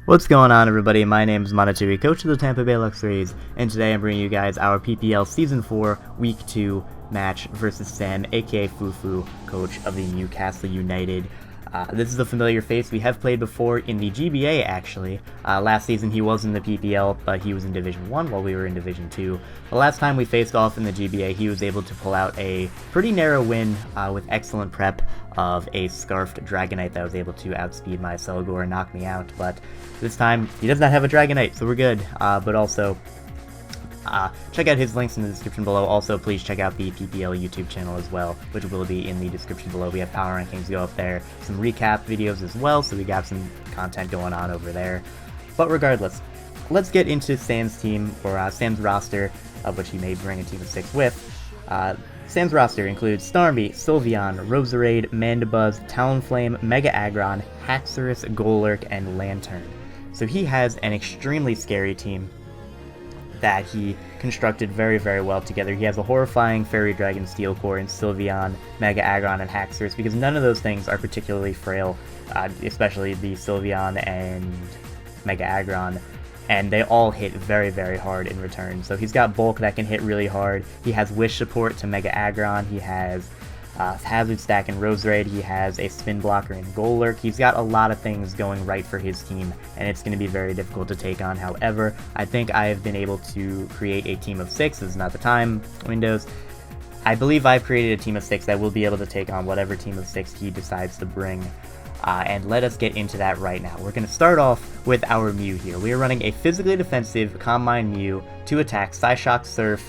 What's going on, everybody? My name is Monotui, coach of the Tampa Bay Luxrays, and today I'm bringing you guys our PPL Season 4 Week 2 match versus Sam, aka Foofoo, coach of the Mewcastle United. This is a familiar face. We have played before in the GBA, actually. Last season he was in the PPL, but he was in Division 1 while we were in Division 2. The last time we faced off in the GBA, he was able to pull out a pretty narrow win with excellent prep of a Scarfed Dragonite that was able to outspeed my Selgor and knock me out. But this time, he does not have a Dragonite, so we're good. But also, check out his links in the description below. Also, please check out the PPL YouTube channel as well, which will be in the description below. We have power rankings go up there, some recap videos as well, so we got some content going on over there. But regardless, let's get into Sam's team, or Sam's roster, of which he may bring a team of 6 with. Sam's roster includes Starmie, Sylveon, Roserade, Mandibuzz, Talonflame, Mega Aggron, Haxorus, Golurk, and Lantern. So he has an extremely scary team that he constructed very, very well together. He has a horrifying Fairy Dragon Steel Core in Sylveon, Mega Aggron, and Haxorus, because none of those things are particularly frail, especially the Sylveon and Mega Aggron, and they all hit very, very hard in return. So he's got Bulk that can hit really hard. He has Wish support to Mega Aggron. He has Hazard Stack in Roserade. He has a Spin Blocker in Golurk. He's got a lot of things going right for his team, and it's going to be very difficult to take on. However, I think I have been able to create a team of 6. This is not the time windows. I believe I've created a team of 6 that will be able to take on whatever team of 6 he decides to bring. And let us get into that right now. We're going to start off with our Mew here. We are running a physically defensive Calm Mind Mew to attack Psyshock, Surf,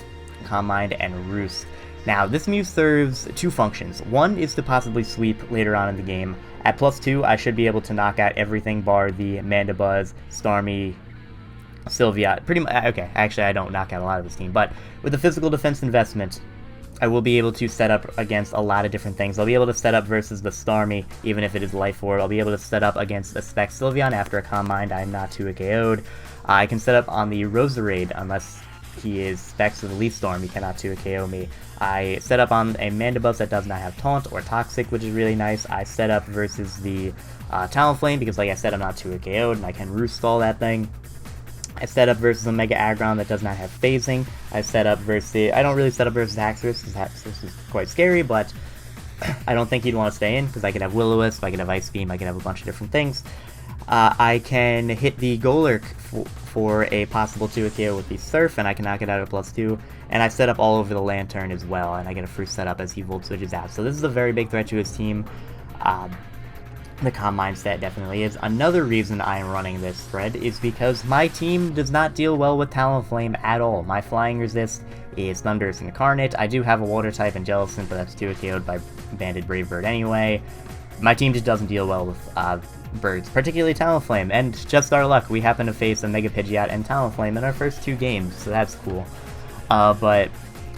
Calm Mind, and Roost. Now, this Mew serves 2 functions. One is to possibly sweep later on in the game. At +2, I should be able to knock out everything bar the Mandibuzz, Starmie, Sylveon. Pretty much, okay, actually I don't knock out a lot of this team, but with the physical defense investment, I will be able to set up against a lot of different things. I'll be able to set up versus the Starmie, even if it is Life Orb. I'll be able to set up against a Spec Sylveon after a Calm Mind. I'm not 2-KO'd. I can set up on the Roserade, unless he is Specs with the Leaf Storm. He cannot 2-KO me. I set up on a Mandibuzz that does not have Taunt or Toxic, which is really nice. I set up versus the Talonflame, because like I said, I'm not 2-KO'd, and I can Roost Stall that thing. I set up versus a Mega Aggron that does not have phasing. I set up versus... I don't really set up versus Haxorus, because Haxorus is quite scary, but I don't think he'd want to stay in, because I could have Will-O-Wisp, I could have Ice Beam, I could have a bunch of different things. I can hit the Golurk for a possible 2-KO with the Surf, and I can knock it out at +2. And I set up all over the Lantern as well, and I get a free setup as he Volt Switches out. So this is a very big threat to his team. The Calm Mind set definitely is. Another reason I am running this spread is because my team does not deal well with Talonflame at all. My Flying Resist is Thunderous Incarnate. I do have a Water type and Jellicent, but that's 2-KO'd by Banded Brave Bird anyway. My team just doesn't deal well with birds, particularly Talonflame, and just our luck, we happen to face a Mega Pidgeot and Talonflame in our first 2 games, so that's cool. But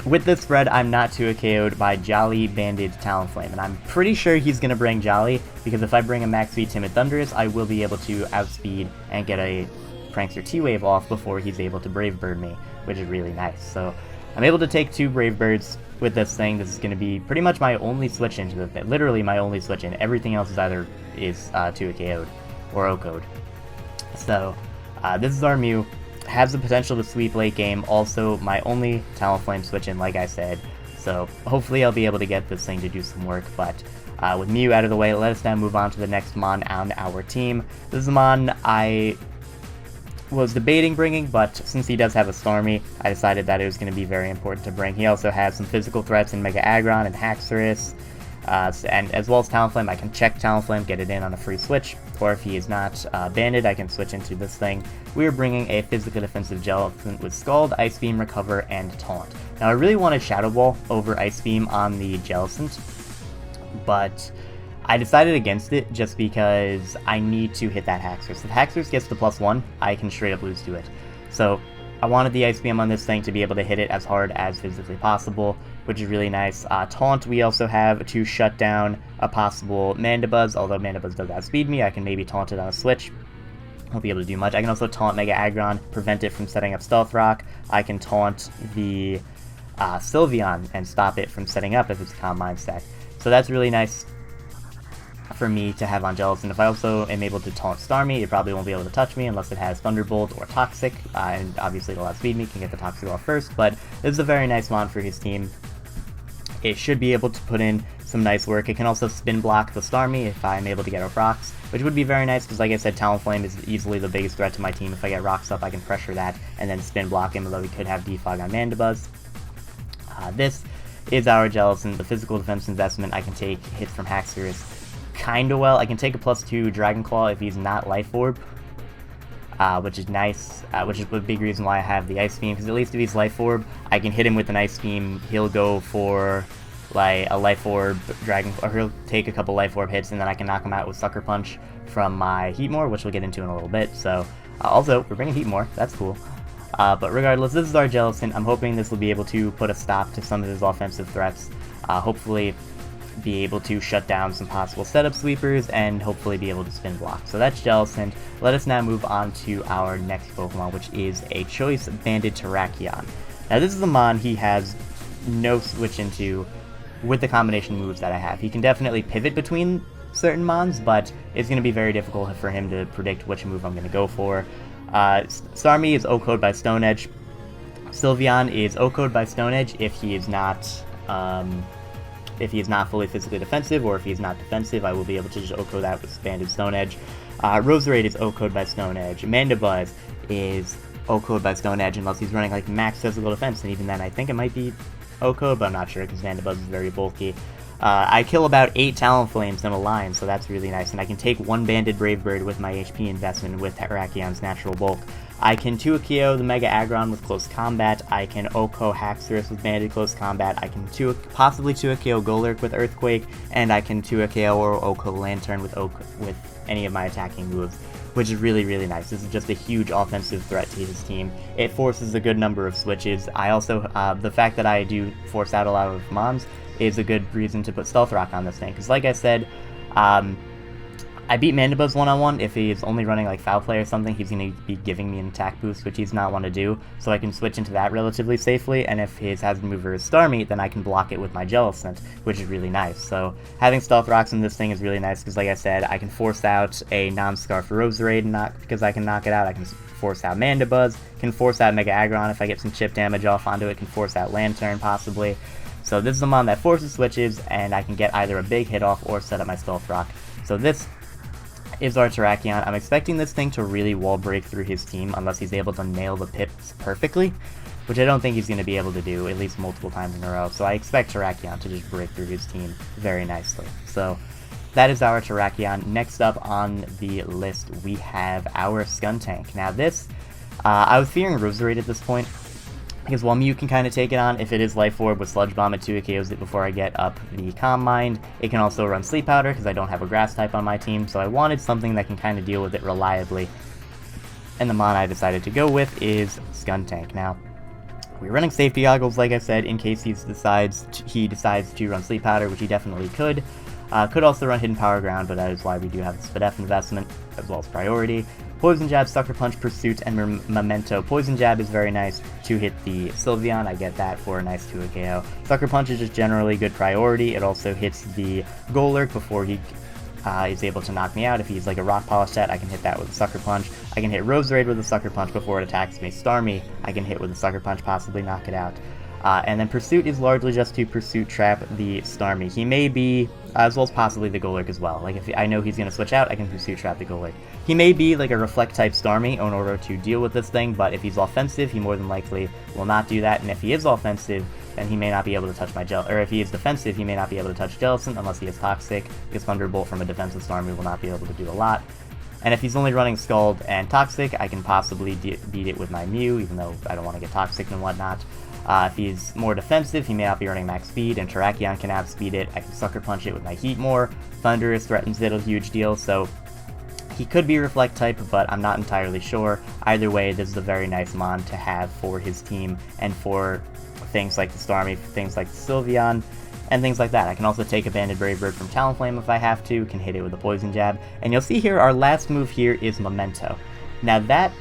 with this spread, I'm not 2-KO'd by Jolly Banded Talonflame, and I'm pretty sure he's going to bring Jolly, because if I bring a Max Speed Timid Thunderous, I will be able to outspeed and get a Prankster T-Wave off before he's able to Brave Bird me, which is really nice. So I'm able to take 2 Brave Birds with this thing. This is going to be pretty much my only switch into the thing. Literally my only switch in. Everything else is either 2-KO'd or O-Code. So this is our Mew. Has the potential to sweep late game. Also my only Talonflame switch in, like I said. So hopefully I'll be able to get this thing to do some work. But with Mew out of the way, let us now move on to the next Mon on our team. This is a Mon I was debating bringing, but since he does have a Starmie, I decided that it was going to be very important to bring. He also has some physical threats in Mega Aggron and Haxorus, and as well as Talonflame. I can check Talonflame, get it in on a free switch, or if he is not banded, I can switch into this thing. We are bringing a physically defensive Jellicent with Scald, Ice Beam, Recover, and Taunt. Now I really wanted Shadow Ball over Ice Beam on the Jellicent, but I decided against it just because I need to hit that Haxorus. If Haxorus gets to +1, I can straight up lose to it. So I wanted the Ice Beam on this thing to be able to hit it as hard as physically possible, which is really nice. Taunt we also have to shut down a possible Mandibuzz, although Mandibuzz does outspeed me. I can maybe taunt it on a switch. Won't be able to do much. I can also taunt Mega Aggron, prevent it from setting up Stealth Rock. I can taunt the Sylveon and stop it from setting up if it's a Calm Mind set. So that's really nice. for me to have on Jellicent. If I also am able to taunt Starmie, it probably won't be able to touch me unless it has Thunderbolt or Toxic, and obviously it'll outspeed me, can get the Toxic off first, but this is a very nice mon for his team. It should be able to put in some nice work. It can also spin block the Starmie if I'm able to get off rocks, which would be very nice because, like I said, Talonflame is easily the biggest threat to my team. If I get rocks up, I can pressure that and then spin block him, although he could have defog on Mandibuzz. This is our Jellicent, the physical defense investment. I can take hits from Haxorus kinda well. I can take a +2 Dragon Claw if he's not Life Orb, which is nice, which is a big reason why I have the Ice Beam, because at least if he's Life Orb, I can hit him with an Ice Beam. He'll go for like a Life Orb Dragon, or he'll take a couple Life Orb hits, and then I can knock him out with Sucker Punch from my Heatmore, which we'll get into in a little bit. So, also, we're bringing Heatmore, that's cool. But regardless, this is our Jellicent. I'm hoping this will be able to put a stop to some of his offensive threats. Hopefully be able to shut down some possible setup sweepers, and hopefully be able to spin block. So that's Jellicent. Let us now move on to our next Pokemon, which is a Choice Banded Terrakion. Now this is the mon he has no switch into with the combination moves that I have. He can definitely pivot between certain mons, but it's going to be very difficult for him to predict which move I'm going to go for. Starmie is O-Code by Stone Edge. Sylveon is O-Code by Stone Edge if he is not fully physically defensive, or if he's not defensive, I will be able to just O-Code that with Banded Stone Edge. Roserade is O-Code by Stone Edge. Mandibuzz is O-Code by Stone Edge unless he's running like max physical defense, and even then I think it might be O-Code, but I'm not sure because Mandibuzz is very bulky. I kill about 8 Talonflames in a line, so that's really nice, and I can take 1 Banded Brave Bird with my HP investment with Terrakion's natural bulk. I can 2-KO the Mega Aggron with Close Combat. I can OHKO Haxorus with Banded Close Combat. I can possibly 2-KO Golurk with Earthquake, and I can 2-KO or OHKO Lantern with any of my attacking moves, which is really, really nice. This is just a huge offensive threat to his team. It forces a good number of switches. I also, the fact that I do force out a lot of mons is a good reason to put Stealth Rock on this thing, because like I said, I beat Mandibuzz one-on-one. If he's only running like Foul Play or something, he's going to be giving me an attack boost, which he's not want to do, so I can switch into that relatively safely, and if his hazard mover is Starmie, then I can block it with my Jellicent, which is really nice. So having Stealth Rocks in this thing is really nice, because like I said, I can force out a non-Scarf Roserade because I can knock it out. I can force out Mandibuzz, can force out Mega Aggron if I get some chip damage off onto it, can force out Lantern possibly. So this is a mon that forces switches, and I can get either a big hit off or set up my Stealth Rock. So this is our Terrakion. I'm expecting this thing to really wall break through his team unless he's able to nail the pips perfectly, which I don't think he's going to be able to do, at least multiple times in a row. So I expect Terrakion to just break through his team very nicely. So that is our Terrakion. Next up on the list, we have our Skuntank. Now this, I was fearing Roserade at this point, because while Mew can kind of take it on, if it is Life Orb with Sludge Bomb, it 2-KOs it before I get up the Calm Mind. It can also run Sleep Powder, because I don't have a Grass type on my team, so I wanted something that can kind of deal with it reliably. And the mon I decided to go with is Skuntank. Now, we're running Safety Goggles, like I said, in case he decides to run Sleep Powder, which he definitely could. Could also run Hidden Power Ground, but that is why we do have the Spadef investment, as well as Priority. Poison Jab, Sucker Punch, Pursuit, and Memento. Poison Jab is very nice to hit the Sylveon. I get that for a nice 2-KO. Sucker Punch is just generally good priority. It also hits the Golurk before he is able to knock me out. If he's like a Rock Polish set, I can hit that with a Sucker Punch. I can hit Roserade with a Sucker Punch before it attacks me. Starmie, I can hit with a Sucker Punch, possibly knock it out. And then Pursuit is largely just to Pursuit Trap the Starmie. He may be, as well as possibly the Golurk as well. Like, if I know he's going to switch out, I can Pursuit Trap the Golurk. He may be like a Reflect-type Starmie in order to deal with this thing, but if he's offensive, he more than likely will not do that, and if he is offensive, then he may not be able to touch my or if he is defensive, he may not be able to touch Jellicent unless he is Toxic, because Thunderbolt from a defensive Starmie will not be able to do a lot. And if he's only running Scald and Toxic, I can possibly beat it with my Mew, even though I don't want to get Toxic and whatnot. If he's more defensive, he may not be running max speed, and Terrakion can outspeed it. I can Sucker Punch it with my Heatmore. Thundurus threatens it a huge deal, so he could be Reflect type, but I'm not entirely sure. Either way, this is a very nice mon to have for his team, and for things like the Starmie, things like the Sylveon, and things like that. I can also take a Banded Brave Bird from Talonflame if I have to, can hit it with a Poison Jab, and you'll see here our last move here is Memento. Now that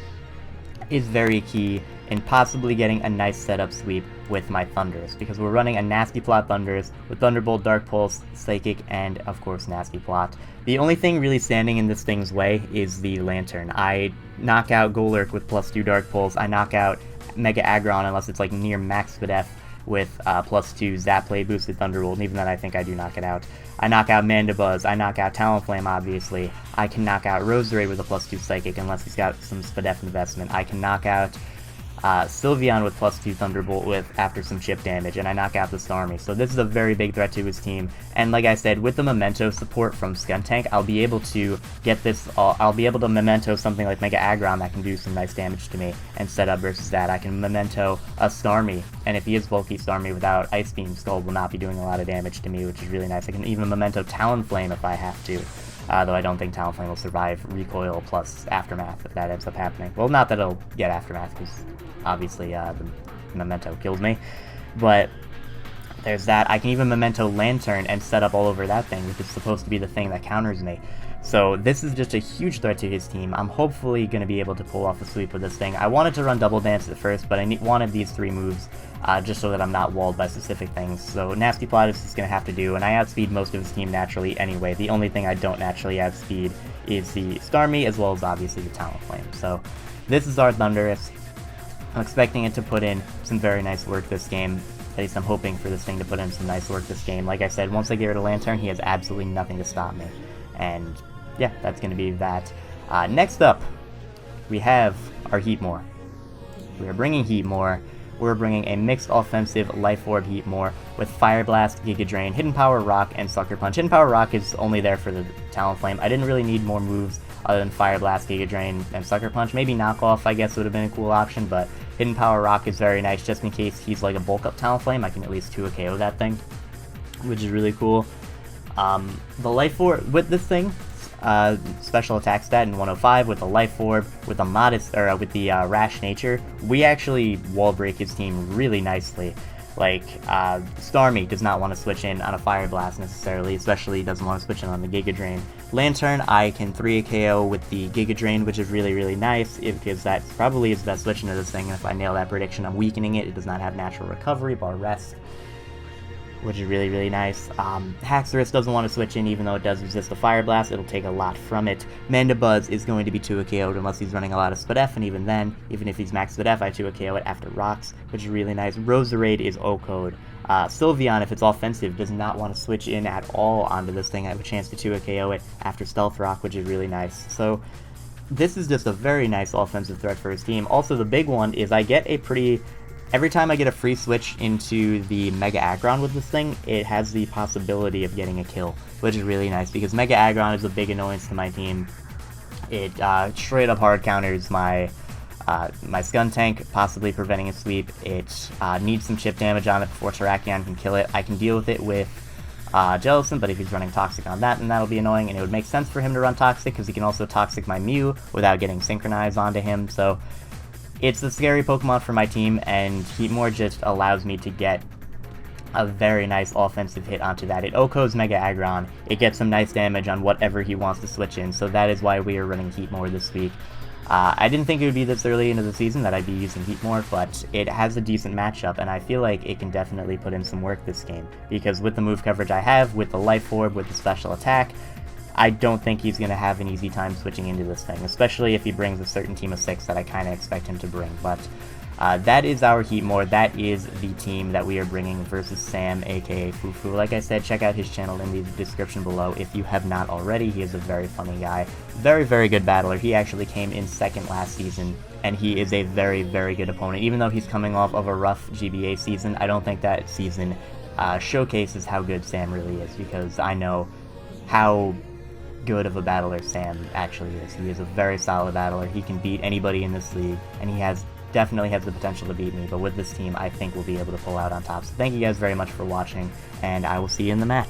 is very key in possibly getting a nice setup sweep with my Thunders, because we're running a Nasty Plot Thunders with Thunderbolt, Dark Pulse, Psychic, and of course Nasty Plot. The only thing really standing in this thing's way is the Lantern. I knock out Golurk with +2 Dark Pulse, I knock out Mega Aggron unless it's like near max SPDF with +2 Zap Blade boosted Thunderbolt, and even then I think I do knock it out. I knock out Mandibuzz, I knock out Talonflame obviously, I can knock out Roserade with a +2 Psychic unless he's got some SPDF investment, I can knock out Sylveon with +2 Thunderbolt after some chip damage, and I knock out the Starmie. So this is a very big threat to his team, and like I said, with the Memento support from Skuntank, I'll be able to get this, I'll be able to Memento something like Mega Aggron that can do some nice damage to me, and set up versus that. I can Memento a Starmie, and if he is bulky Starmie without Ice Beam, Skull will not be doing a lot of damage to me, which is really nice. I can even Memento Talonflame if I have to. Though I don't think Talonflame will survive Recoil plus Aftermath if that ends up happening. Well, not that it'll get Aftermath, because obviously the Memento kills me. But there's that. I can even Memento Lantern and set up all over that thing, which is supposed to be the thing that counters me. So this is just a huge threat to his team. I'm hopefully going to be able to pull off a sweep with this thing. I wanted to run Double Dance at first, but I wanted these 3 moves just so that I'm not walled by specific things. So Nasty Plot is just going to have to do, and I outspeed most of his team naturally anyway. The only thing I don't naturally outspeed is the Starmie, as well as obviously the Talonflame. So this is our Thundurus. I'm expecting it to put in some very nice work this game. At least I'm hoping for this thing to put in some nice work this game. Like I said, once I get rid of Lantern, he has absolutely nothing to stop me. And yeah, that's going to be that. Next up, we have our Heatmore. We are bringing Heatmore. We're bringing a mixed offensive Life Orb Heatmore with Fire Blast, Giga Drain, Hidden Power Rock, and Sucker Punch. Hidden Power Rock is only there for the Talonflame. I didn't really need more moves other than Fire Blast, Giga Drain, and Sucker Punch. Maybe Knockoff, I guess, would have been a cool option, but Hidden Power Rock is very nice just in case he's like a bulk up Talonflame. I can at least 2 KO that thing, which is really cool. The Life Orb with this thing, special attack stat in 105 with the Life Orb, with the modest, or with the Rash Nature, we actually wall break his team really nicely. Like, Starmie does not want to switch in on a Fire Blast necessarily, especially doesn't want to switch in on the Giga Drain. Lantern, I can 3 KO with the Giga Drain, which is really, really nice, because that probably is the best switch into this thing, and if I nail that prediction, I'm weakening it. It does not have natural recovery, bar rest, which is really, really nice. Haxorus doesn't want to switch in, even though it does resist the Fire Blast. It'll take a lot from it. Mandibuzz is going to be 2 KO'd unless he's running a lot of SPDF, and even then, even if he's max SPDF, I 2 KO it after Rocks, which is really nice. Roserade is O-code. Sylveon, if it's offensive, does not want to switch in at all onto this thing. I have a chance to 2 KO it after Stealth Rock, which is really nice. So this is just a very nice offensive threat for his team. Also, the big one is I get a pretty... Every time I get a free switch into the Mega Aggron with this thing, it has the possibility of getting a kill, which is really nice, because Mega Aggron is a big annoyance to my team. It straight up hard counters my Skuntank, possibly preventing a sweep. It needs some chip damage on it before Terrakion can kill it. I can deal with it with Jellicent, but if he's running Toxic on that, then that'll be annoying, and it would make sense for him to run Toxic, because he can also Toxic my Mew without getting synchronized onto him, so... It's the scary Pokemon for my team, and Heatmore just allows me to get a very nice offensive hit onto that. It OHKOs Mega Aggron, it gets some nice damage on whatever he wants to switch in, so that is why we are running Heatmore this week. I didn't think it would be this early into the season that I'd be using Heatmore, but it has a decent matchup, and I feel like it can definitely put in some work this game, because with the move coverage I have, with the Life Orb, with the special attack, I don't think he's going to have an easy time switching into this thing, especially if he brings a certain team of 6 that I kind of expect him to bring. But that is our Heatmore. That is the team that we are bringing versus Sam, aka Foofoo. Like I said, check out his channel in the description below if you have not already. He is a very funny guy. Very, very good battler. He actually came in 2nd last season, and he is a very, very good opponent. Even though he's coming off of a rough GBA season, I don't think that season showcases how good Sam really is, because I know how good of a battler Sam actually is. He is a very solid battler. He can beat anybody in this league, and he definitely has the potential to beat me, but with this team I think we'll be able to pull out on top. So thank you guys very much for watching, and I will see you in the match.